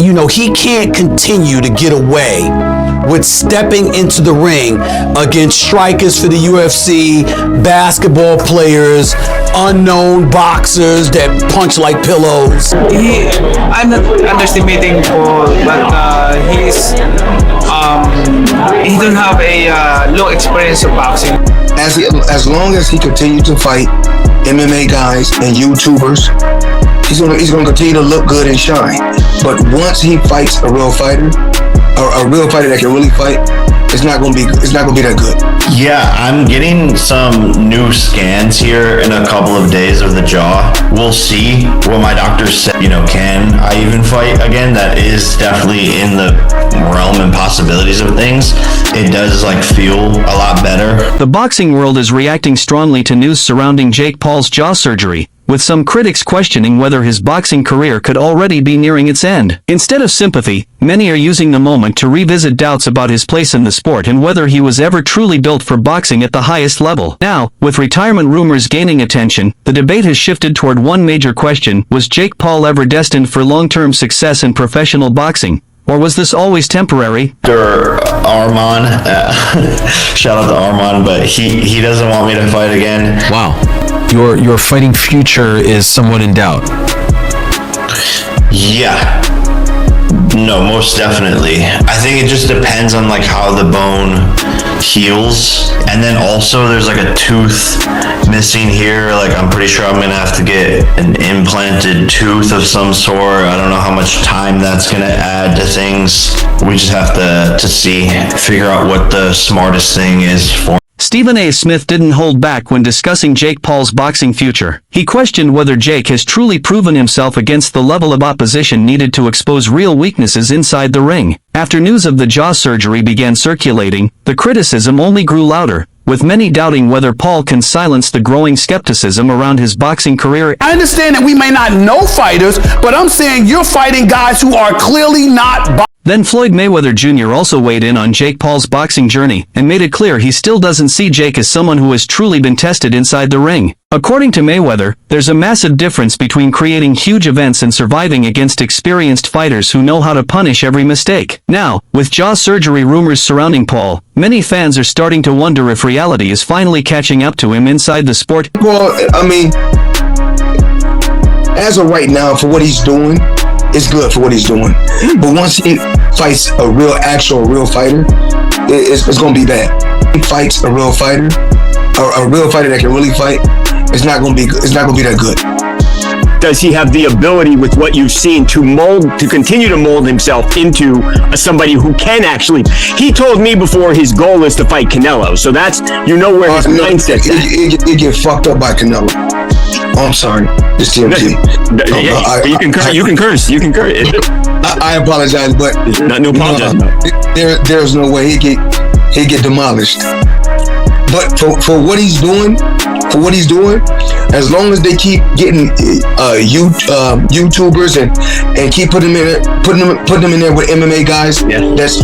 you know, he can't continue to get away with stepping into the ring against strikers for the UFC, basketball players, unknown boxers that punch like pillows. I'm not underestimating Paul, but he don't have a long experience of boxing. As long as he continues to fight MMA guys and YouTubers, he's gonna continue to look good and shine. But once he fights a real fighter, a real fighter that can really fight, it's not gonna be that good. Yeah, I'm getting some new scans here in a couple of days of the jaw. We'll see what my doctor said. You know, can I even fight again? That is definitely in the realm and possibilities of things. It does feel a lot better. The boxing world is reacting strongly to news surrounding Jake Paul's jaw surgery, with some critics questioning whether his boxing career could already be nearing its end. Instead of sympathy, many are using the moment to revisit doubts about his place in the sport and whether he was ever truly built for boxing at the highest level. Now, with retirement rumors gaining attention, the debate has shifted toward one major question: was Jake Paul ever destined for long-term success in professional boxing? Or was this always temporary? Arman, shout out to Arman, but he doesn't want me to fight again. Wow. Your fighting future is somewhat in doubt. Yeah. No, most definitely. I think it just depends on how the bone heals. And then also there's a tooth missing here. I'm pretty sure I'm gonna have to get an implanted tooth of some sort. I don't know how much time that's gonna add to things. We just have to figure out what the smartest thing is for. Stephen A. Smith didn't hold back when discussing Jake Paul's boxing future. He questioned whether Jake has truly proven himself against the level of opposition needed to expose real weaknesses inside the ring. After news of the jaw surgery began circulating, the criticism only grew louder, with many doubting whether Paul can silence the growing skepticism around his boxing career. I understand that we may not know fighters, but I'm saying you're fighting guys who are clearly not Then Floyd Mayweather Jr. also weighed in on Jake Paul's boxing journey and made it clear he still doesn't see Jake as someone who has truly been tested inside the ring. According to Mayweather, there's a massive difference between creating huge events and surviving against experienced fighters who know how to punish every mistake. Now, with jaw surgery rumors surrounding Paul, many fans are starting to wonder if reality is finally catching up to him inside the sport. Well, I mean, as of right now, for what he's doing, it's good for what he's doing. But once he fights a real fighter, it's going to be bad. He fights a real fighter, a real fighter that can really fight. It's not going to be that good. Does he have the ability, with what you've seen, to continue to mold himself into somebody who can actually? He told me before his goal is to fight Canelo, so that's where his mindset's at. You get fucked up by Canelo. Oh, I'm sorry, it's TMT. You can curse. I apologize, but no apologize. There's no way he get demolished. But for what he's doing. As long as they keep getting YouTubers and keep putting them in there with MMA guys, that's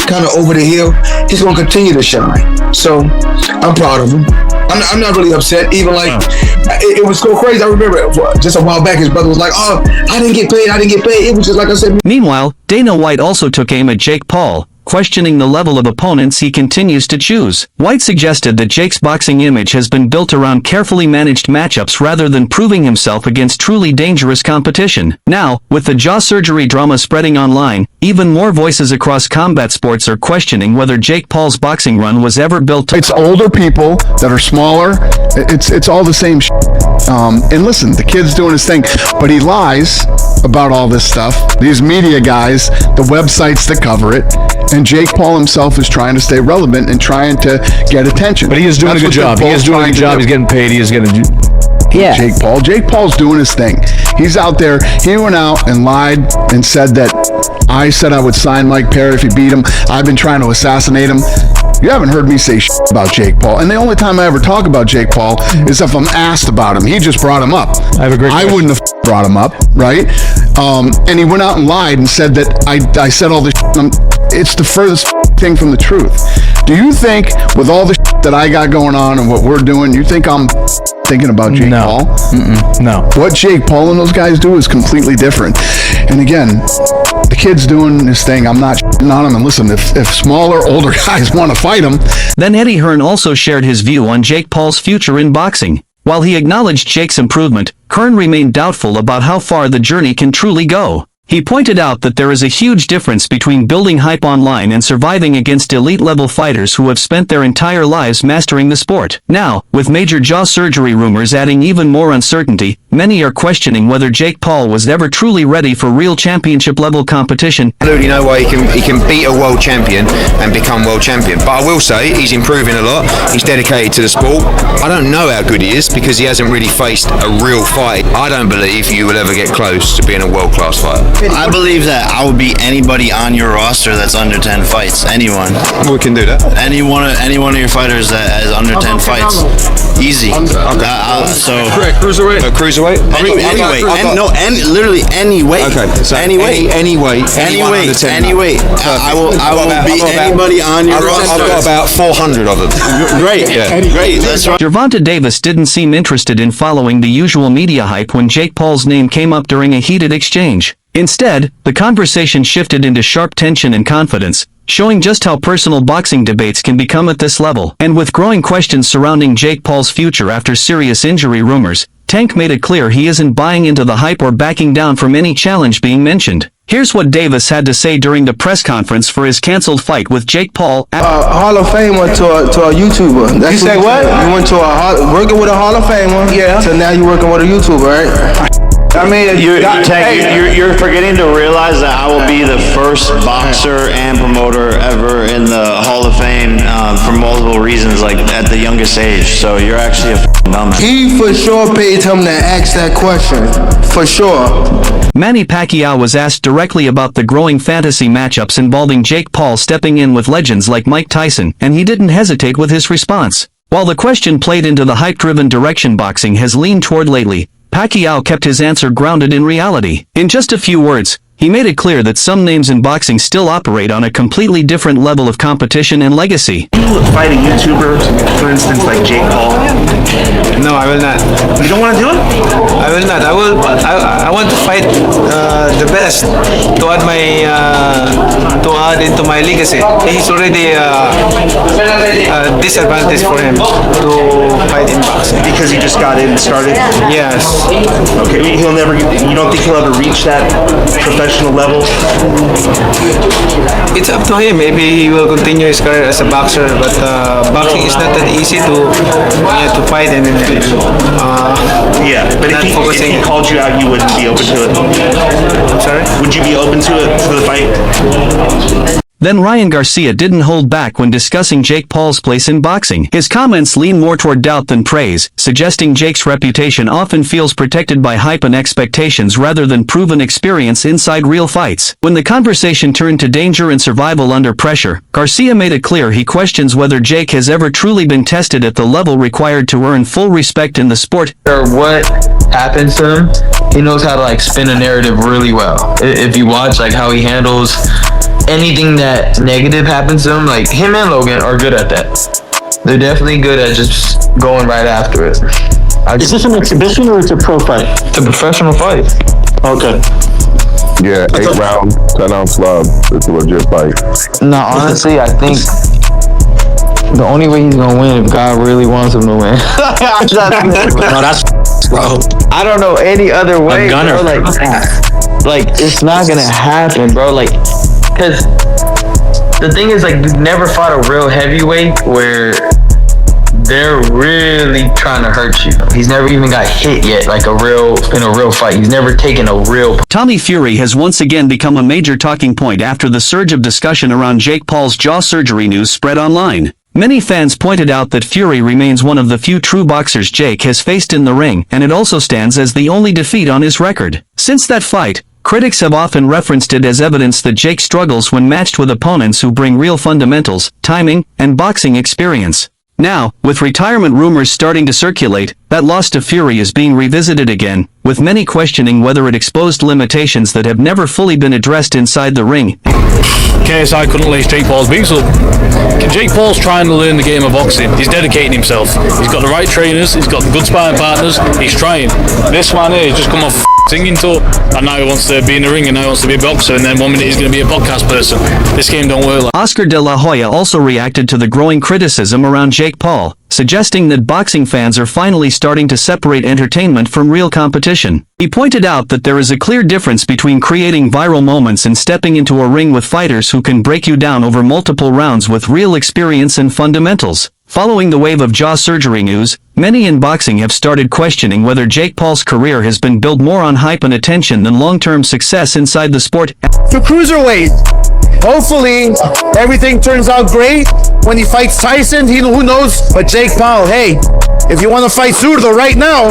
kind of over the hill, he's gonna continue to shine. So I'm proud of him. I'm not really upset. Even it was so crazy. I remember just a while back, his brother was like, "Oh, I didn't get paid. It was just like I said." Meanwhile, Dana White also took aim at Jake Paul, questioning the level of opponents he continues to choose. White suggested that Jake's boxing image has been built around carefully managed matchups rather than proving himself against truly dangerous competition. Now, with the jaw surgery drama spreading online, even more voices across combat sports are questioning whether Jake Paul's boxing run was ever built to... It's older people that are smaller. It's all the same shit. And listen, the kid's doing his thing, but he lies about all this stuff. These media guys, the websites that cover it, and Jake Paul himself is trying to stay relevant and trying to get attention. But he is doing a good job. He's getting paid. He is going to... Yeah. Jake Paul's doing his thing. He's out there. He went out and lied and said that I said I would sign Mike Perry if he beat him. I've been trying to assassinate him. You haven't heard me say about Jake Paul. And the only time I ever talk about Jake Paul is if I'm asked about him. He just brought him up. I have a great question. wouldn't have brought him up, right? And he went out and lied and said that I said all this it's the furthest thing from the truth. Do you think with all the that I got going on and what we're doing, you think I'm thinking about Jake Paul? No. What Jake Paul and those guys do is completely different. And again, the kid's doing his thing. I'm not on him. And listen, if smaller, older guys want to fight him. Then Eddie Hearn also shared his view on Jake Paul's future in boxing. While he acknowledged Jake's improvement, Hearn remained doubtful about how far the journey can truly go. He pointed out that there is a huge difference between building hype online and surviving against elite-level fighters who have spent their entire lives mastering the sport. Now, with major jaw surgery rumors adding even more uncertainty, many are questioning whether Jake Paul was ever truly ready for real championship-level competition. Absolutely no way he can beat a world champion and become world champion. But I will say he's improving a lot. He's dedicated to the sport. I don't know how good he is because he hasn't really faced a real fight. I don't believe you will ever get close to being a world-class fighter. I believe that I would beat anybody on your roster that's under 10 fights. Anyone. We can do that. Any one of your fighters that has under 10 fights. Easy. So cruiserweight. Cruiserweight. Literally any weight. Okay. So any weight. Any weight. Any weight. I will beat anybody on your roster. I've got about 400 of them. Great. Yeah. Great. That's right. Gervonta Davis didn't seem interested in following the usual media hype when Jake Paul's name came up during a heated exchange. Instead, the conversation shifted into sharp tension and confidence, showing just how personal boxing debates can become at this level. And with growing questions surrounding Jake Paul's future after serious injury rumors, Tank made it clear he isn't buying into the hype or backing down from any challenge being mentioned. Here's what Davis had to say during the press conference for his canceled fight with Jake Paul. Hall of Fame went to a YouTuber. That's you say what? You went to working with a Hall of Famer. Yeah. So now you're working with a YouTuber, right? I mean, you're forgetting to realize that I will be the first boxer and promoter ever in the Hall of Fame for multiple reasons, like at the youngest age. So you're actually a dumbass. He for sure paid him to ask that question, for sure. Manny Pacquiao was asked directly about the growing fantasy matchups involving Jake Paul stepping in with legends like Mike Tyson, and he didn't hesitate with his response. While the question played into the hype-driven direction boxing has leaned toward lately, Pacquiao kept his answer grounded in reality. In just a few words, he made it clear that some names in boxing still operate on a completely different level of competition and legacy. You fight a YouTuber, for instance, like Jake Paul? No, I will not. You don't want to do it? I will not. I want to fight the best to add into my legacy. He's already a disadvantage for him to fight in boxing because he just got in and started. Yes. Okay. He'll never. You don't think he'll ever reach that professional level? It's up to him. Maybe he will continue his career as a boxer, but boxing is not that easy to fight and yeah. But if he called you out, you wouldn't be open to it. I'm sorry? Would you be open to it for the fight? Then Ryan Garcia didn't hold back when discussing Jake Paul's place in boxing. His comments lean more toward doubt than praise, suggesting Jake's reputation often feels protected by hype and expectations rather than proven experience inside real fights. When the conversation turned to danger and survival under pressure, Garcia made it clear he questions whether Jake has ever truly been tested at the level required to earn full respect in the sport. What happens to him, he knows how to spin a narrative really well. If you watch how he handles anything that negative happens to him, him and Logan are good at that. They're definitely good at just going right after it. Is this an exhibition or it's a pro fight? It's a professional fight. Okay. Yeah, 8-round, 10-ounce love. It's a legit fight. No, honestly, I think the only way he's gonna win if God really wants him to win. No, that's bro. I don't know any other way, bro. It's not gonna happen, bro. Because the thing is, you've never fought a real heavyweight where they're really trying to hurt you. He's never even got hit yet, in a real fight. He's never taken a real... Tommy Fury has once again become a major talking point after the surge of discussion around Jake Paul's jaw surgery news spread online. Many fans pointed out that Fury remains one of the few true boxers Jake has faced in the ring, and it also stands as the only defeat on his record. Since that fight, Critics have often referenced it as evidence that Jake struggles when matched with opponents who bring real fundamentals, timing, and boxing experience. Now, with retirement rumors starting to circulate, that loss to Fury is being revisited again, with many questioning whether it exposed limitations that have never fully been addressed inside the ring. KSI couldn't lace Jake Paul's boots up. Jake Paul's trying to learn the game of boxing. He's dedicating himself. He's got the right trainers. He's got the good sparring partners. He's trying. This man here, he's just come off singing tour, and now he wants to be in the ring, and now he wants to be a boxer, and then 1 minute he's going to be a podcast person. This game don't work like. Oscar de la Hoya also reacted to the growing criticism around Jake Paul, suggesting that boxing fans are finally starting to separate entertainment from real competition. He pointed out that there is a clear difference between creating viral moments and stepping into a ring with fighters who can break you down over multiple rounds with real experience and fundamentals. Following the wave of jaw surgery news, many in boxing have started questioning whether Jake Paul's career has been built more on hype and attention than long-term success inside the sport. To cruiserweight. Hopefully, everything turns out great. When he fights Tyson, who knows? But Jake Paul, hey, if you want to fight Zurdo right now,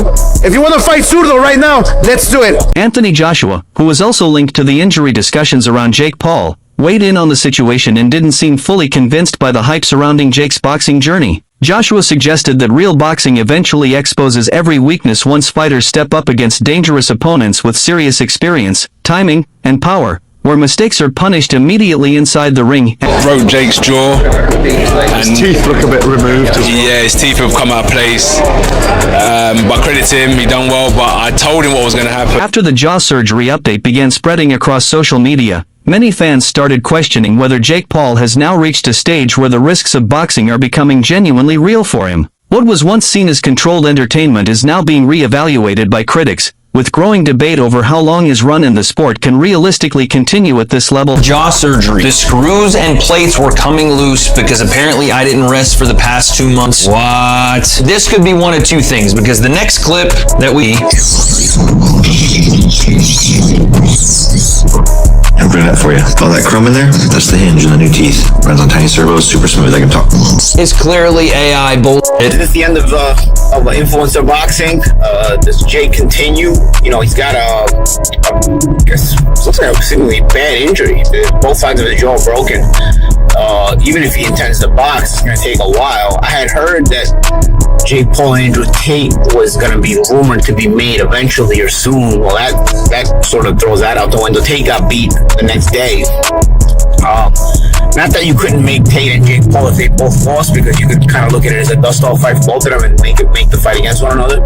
let's do it. Anthony Joshua, who was also linked to the injury discussions around Jake Paul, weighed in on the situation and didn't seem fully convinced by the hype surrounding Jake's boxing journey. Joshua suggested that real boxing eventually exposes every weakness once fighters step up against dangerous opponents with serious experience, timing, and power, where mistakes are punished immediately inside the ring. Broke Jake's jaw. And his teeth look a bit removed. Yeah, his teeth have come out of place. But credit to him, he done well, but I told him what was going to happen. After the jaw surgery update began spreading across social media, many fans started questioning whether Jake Paul has now reached a stage where the risks of boxing are becoming genuinely real for him. What was once seen as controlled entertainment is now being re-evaluated by critics, with growing debate over how long his run in the sport can realistically continue at this level. Jaw surgery. The screws and plates were coming loose because apparently I didn't rest for the past 2 months. What? This could be one of two things, because the next clip that we... I'm bringing that for you. All that chrome in there, that's the hinge in the new teeth. Runs on tiny servos, super smooth, I can talk. It's clearly AI bullshit. This is the end of influencer boxing. Does Jake continue? You know, he's got I guess, looks like a seemingly bad injury. Both sides of his jaw broken. Even if he intends to box, it's going to take a while. I had heard that Jake Paul and Andrew Tate was going to be rumored to be made eventually or soon. Well, that sort of throws that out the window. Tate got beat the next day. Not that you couldn't make Tate and Jake Paul if they both lost, because you could kind of look at it as a dust-off fight for both of them and make the fight against one another.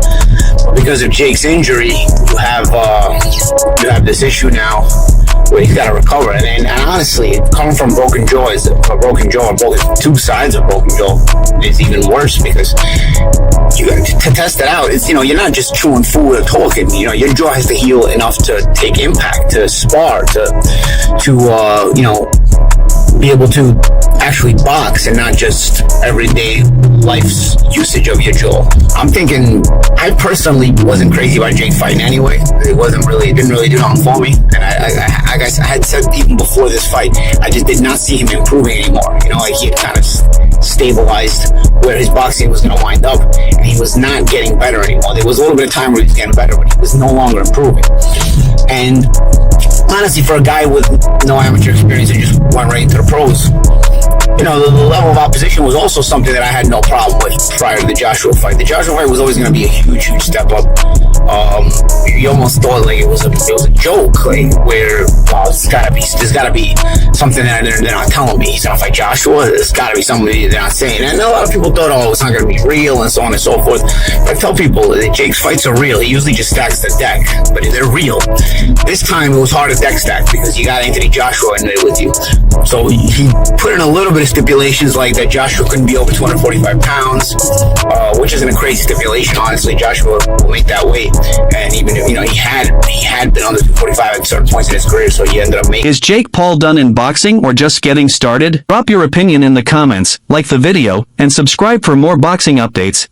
But because of Jake's injury, you have this issue now where he's got to recover. And honestly, coming from broken jaw, two sides of broken jaw is even worse, because you to test it out, it's, you're not just chewing food or talking. Your jaw has to heal enough to take impact, to spar, to be able to actually box and not just everyday life's usage of your jaw. I'm thinking, I personally wasn't crazy about Jake fighting anyway. It didn't really do nothing for me. And I guess I had said even before this fight, I just did not see him improving anymore. Like he had kind of stabilized where his boxing was going to wind up, and he was not getting better anymore. There was a little bit of time where he was getting better, but he was no longer improving. And honestly, for a guy with no amateur experience and just went right into the pros, the level of opposition was also something that I had no problem with prior to the Joshua fight. The Joshua fight was always going to be a huge step up. You almost thought like it was a joke, like where there's got to be something that they're not telling me. He's going to fight Joshua. There's got to be somebody they're not saying. And a lot of people thought, it's not going to be real and so on and so forth. But I tell people that Jake's fights are real. He usually just stacks the deck, but they're real. This time it was hard to deck stack because you got Anthony Joshua in there with you. So he put in a little bit of stipulations like that Joshua couldn't be over 245 pounds, which isn't a crazy stipulation. Honestly, Joshua will make that weight. And even if, he had been under 245 at certain points in his career, so he ended up making. Is Jake Paul done in boxing or just getting started? Drop your opinion in the comments, like the video, and subscribe for more boxing updates.